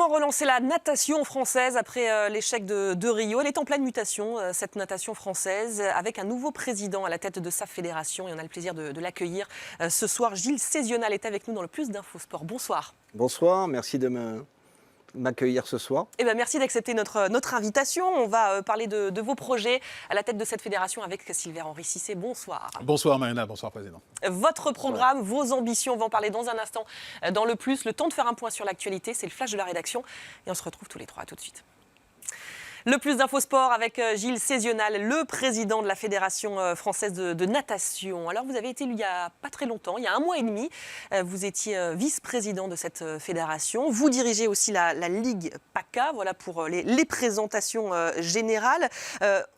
Comment relancer la natation française après l'échec de Rio? Elle est en pleine mutation, cette natation française, avec un nouveau président à la tête de sa fédération. Et on a le plaisir de l'accueillir ce soir. Gilles Cézional est avec nous dans le Plus d'Infos Sport. Bonsoir. Bonsoir, merci de m'accueillir ce soir. Eh ben, merci d'accepter notre invitation. On va parler de vos projets à la tête de cette fédération avec Silver-Henri Cissé. Bonsoir. Bonsoir Marina, bonsoir Président. Votre programme, vos ambitions, on va en parler dans un instant dans le Plus. Le temps de faire un point sur l'actualité, c'est le flash de la rédaction. Et on se retrouve tous les trois, à tout de suite. Le Plus d'Infos Sport avec Gilles Cézional, le président de la Fédération française de natation. Alors, vous avez été élu il n'y a pas très longtemps, il y a 1 mois et demi. Vous étiez vice-président de cette fédération. Vous dirigez aussi la Ligue PACA, voilà pour les présentations générales.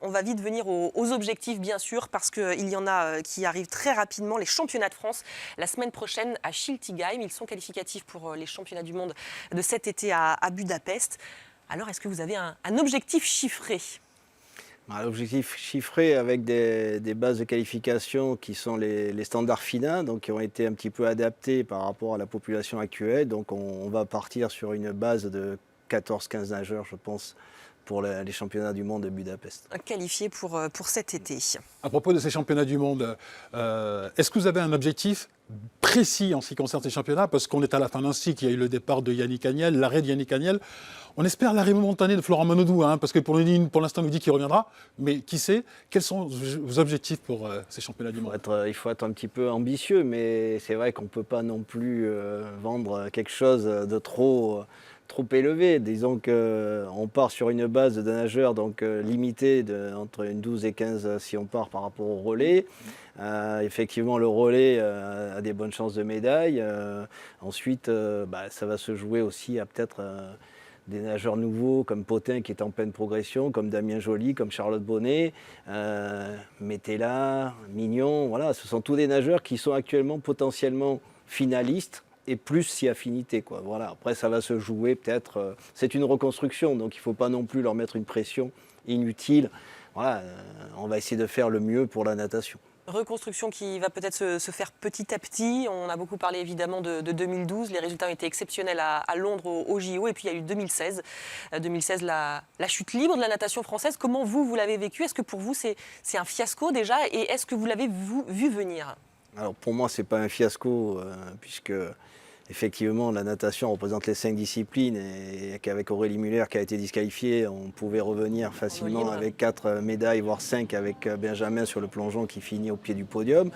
On va vite venir aux objectifs, bien sûr, parce qu'il y en a qui arrivent très rapidement. Les championnats de France, la semaine prochaine à Schiltigheim. Ils sont qualificatifs pour les championnats du monde de cet été à Budapest. Alors, est-ce que vous avez un objectif chiffré ? L'objectif chiffré avec des bases de qualification qui sont les standards FINA, donc qui ont été un petit peu adaptés par rapport à la population actuelle. Donc on va partir sur une base de 14-15 nageurs, je pense, pour les championnats du monde de Budapest. Qualifiés pour cet été. À propos de ces championnats du monde, est-ce que vous avez un objectif précis en ce qui concerne ces championnats? Parce qu'on est à la fin d'un cycle, il y a eu le départ de Yannick Agnel, l'arrêt de Yannick Agnel. On espère l'arrêt momentané de Florent Manodou, parce que pour l'instant, on nous dit qu'il reviendra. Mais qui sait? Quels sont vos objectifs pour ces championnats du monde? Il faut être un petit peu ambitieux, mais c'est vrai qu'on ne peut pas non plus vendre quelque chose de trop élevé. Disons qu'on part sur une base de nageurs donc, limitée entre une 12 et 15 si on part par rapport au relais. Effectivement, le relais a des bonnes chances de médaille. Ensuite, ça va se jouer aussi à peut-être des nageurs nouveaux comme Potin qui est en pleine progression, comme Damien Joly, comme Charlotte Bonnet, Metella, Mignon. Voilà, ce sont tous des nageurs qui sont actuellement potentiellement finalistes et plus si affinité, quoi. Voilà. Après, ça va se jouer peut-être. C'est une reconstruction, donc il ne faut pas non plus leur mettre une pression inutile. Voilà, on va essayer de faire le mieux pour la natation. Reconstruction qui va peut-être se faire petit à petit. On a beaucoup parlé évidemment de 2012. Les résultats ont été exceptionnels à Londres au JO. Et puis il y a eu 2016. 2016, la chute libre de la natation française. Comment vous l'avez vécu? Est-ce que pour vous c'est un fiasco déjà? Et est-ce que vous l'avez vu venir? Alors pour moi, ce n'est pas un fiasco puisque effectivement la natation représente les 5 disciplines et qu'avec Aurélie Muller qui a été disqualifiée, on pouvait revenir facilement avec 4 médailles, voire 5 avec Benjamin sur le plongeon qui finit au pied du podium.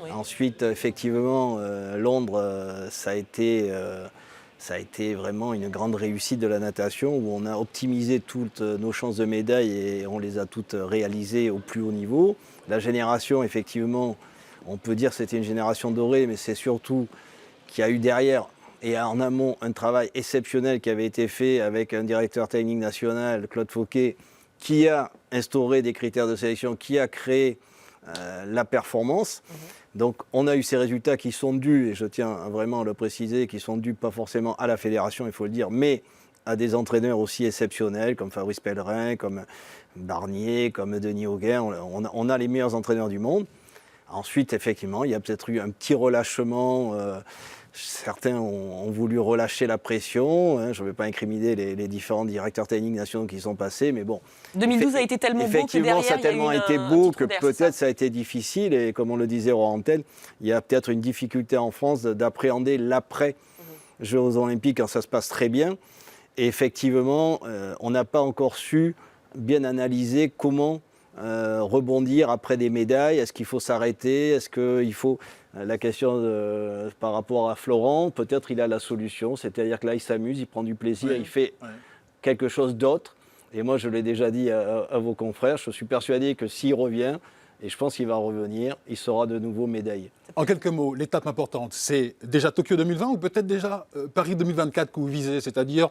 Oui. Ensuite, effectivement, Londres, ça a été vraiment une grande réussite de la natation où on a optimisé toutes nos chances de médaille et on les a toutes réalisées au plus haut niveau. La génération, effectivement, on peut dire que c'était une génération dorée, mais c'est surtout qu'il y a eu derrière et en amont un travail exceptionnel qui avait été fait avec un directeur technique national, Claude Fauquet, qui a instauré des critères de sélection, qui a créé la performance. Donc on a eu ces résultats qui sont dus, et je tiens vraiment à le préciser, qui sont dus pas forcément à la fédération, il faut le dire, mais à des entraîneurs aussi exceptionnels comme Fabrice Pellerin, comme Barnier, comme Denis Auguin. On a les meilleurs entraîneurs du monde. Ensuite, effectivement, il y a peut-être eu un petit relâchement. Certains ont voulu relâcher la pression. Je ne vais pas incriminer les différents directeurs techniques nationaux qui sont passés, mais bon. 2012 a été tellement beau que derrière, ça a tellement été beau que peut-être ça a été difficile. Et comme on le disait hors antenne, il y a peut-être une difficulté en France d'appréhender l'après-Jeux olympiques quand ça se passe très bien. Et effectivement, on n'a pas encore su bien analyser comment rebondir après des médailles. Est-ce qu'il faut s'arrêter? Est-ce qu'il faut... La question par rapport à Florent, peut-être il a la solution, c'est-à-dire que là il s'amuse, il prend du plaisir, il fait quelque chose d'autre. Et moi je l'ai déjà dit à vos confrères, je suis persuadé que s'il revient, et je pense qu'il va revenir, il sera de nouveau médaillé. En quelques mots, l'étape importante, c'est déjà Tokyo 2020 ou peut-être déjà Paris 2024 que vous visez, c'est-à-dire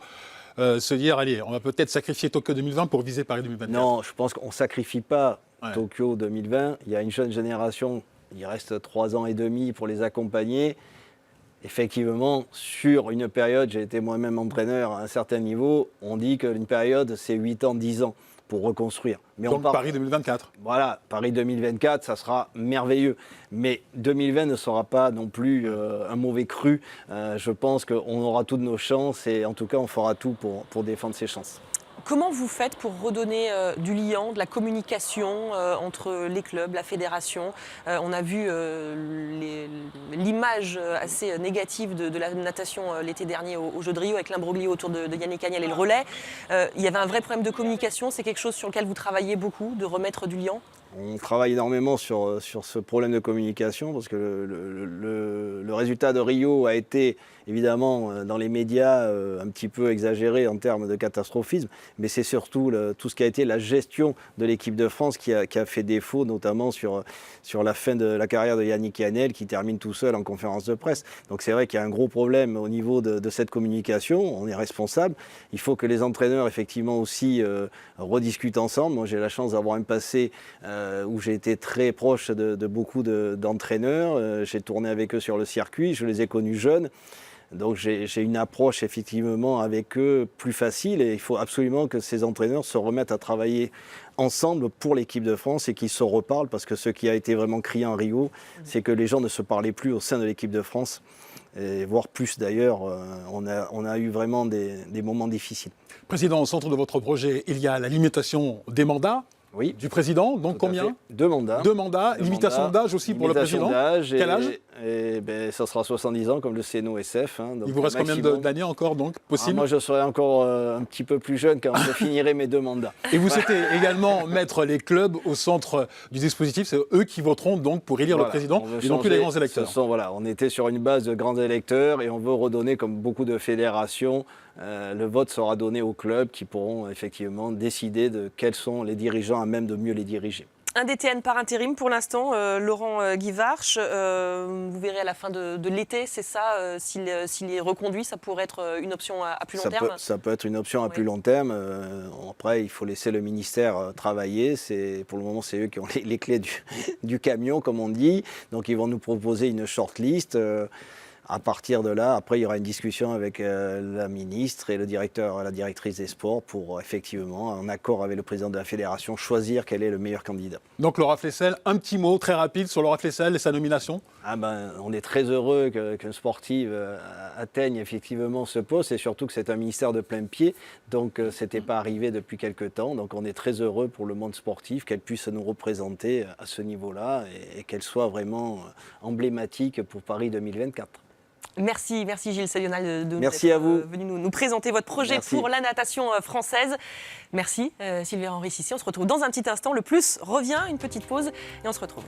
se dire, allez, on va peut-être sacrifier Tokyo 2020 pour viser Paris 2024. Non, je pense qu'on ne sacrifie pas Tokyo 2020. Il y a une jeune génération, il reste 3 ans et demi pour les accompagner. Effectivement, sur une période, j'ai été moi-même entraîneur à un certain niveau, on dit qu'une période, c'est 8 ans, 10 ans. pour reconstruire. Mais Donc Paris 2024. Voilà, Paris 2024, ça sera merveilleux. Mais 2020 ne sera pas non plus un mauvais cru. Je pense qu'on aura toutes nos chances et en tout cas, on fera tout pour défendre ses chances. Comment vous faites pour redonner du lien, de la communication entre les clubs, la fédération? On a vu l'image assez négative de la natation l'été dernier aux Jeux de Rio avec l'imbroglio autour de Yannick Agnel et le relais. Il y avait un vrai problème de communication. C'est quelque chose sur lequel vous travaillez beaucoup, de remettre du lien? On travaille énormément sur ce problème de communication parce que le résultat de Rio a été évidemment dans les médias un petit peu exagéré en termes de catastrophisme, mais c'est surtout tout ce qui a été la gestion de l'équipe de France qui a fait défaut, notamment sur la fin de la carrière de Yannick Agnel qui termine tout seul en conférence de presse. Donc c'est vrai qu'il y a un gros problème au niveau de cette communication, on est responsable. Il faut que les entraîneurs effectivement aussi rediscutent ensemble. Moi j'ai la chance d'avoir un passé où j'ai été très proche de beaucoup d'entraîneurs. J'ai tourné avec eux sur le circuit, je les ai connus jeunes. Donc j'ai une approche effectivement avec eux plus facile et il faut absolument que ces entraîneurs se remettent à travailler ensemble pour l'équipe de France et qu'ils se reparlent parce que ce qui a été vraiment criant à Rio, c'est que les gens ne se parlaient plus au sein de l'équipe de France, et voire plus d'ailleurs. On a eu vraiment des moments difficiles. Président, au centre de votre projet, il y a la limitation des mandats. Oui. Du président, donc combien? 2 mandats. 2 mandats, limitation d'âge aussi pour le président. Quel âge? Ça sera 70 ans comme le CNOSF. Hein, il vous reste combien d'années encore donc possible? Moi je serai encore un petit peu plus jeune quand je finirai mes 2 mandats. Et vous souhaitez également mettre les clubs au centre du dispositif, c'est eux qui voteront donc pour élire le président et non plus les grands électeurs. On était sur une base de grands électeurs et on veut redonner comme beaucoup de fédérations. Le vote sera donné aux clubs qui pourront effectivement décider de quels sont les dirigeants à même de mieux les diriger. Un DTN par intérim pour l'instant, Laurent Guivarch. Vous verrez à la fin de l'été, c'est ça, s'il est reconduit, ça pourrait être une option à plus long terme? Ça peut être une option à plus long terme. Après, il faut laisser le ministère travailler. Pour le moment, c'est eux qui ont les clés du camion, comme on dit. Donc, ils vont nous proposer une shortlist. À partir de là, après, il y aura une discussion avec la ministre et la directrice des sports pour effectivement, en accord avec le président de la fédération, choisir quel est le meilleur candidat. Donc Laura Flessel, un petit mot très rapide sur Laura Flessel et sa nomination. On est très heureux qu'une sportive atteigne effectivement ce poste et surtout que c'est un ministère de plein pied. Donc ce n'était pas arrivé depuis quelque temps. Donc on est très heureux pour le monde sportif qu'elle puisse nous représenter à ce niveau-là et qu'elle soit vraiment emblématique pour Paris 2024. Merci Gilles Sévional de venu nous présenter votre projet pour la natation française. Merci Sylvia Henry-Sissi. On se retrouve dans un petit instant. Le Plus revient, une petite pause et on se retrouve.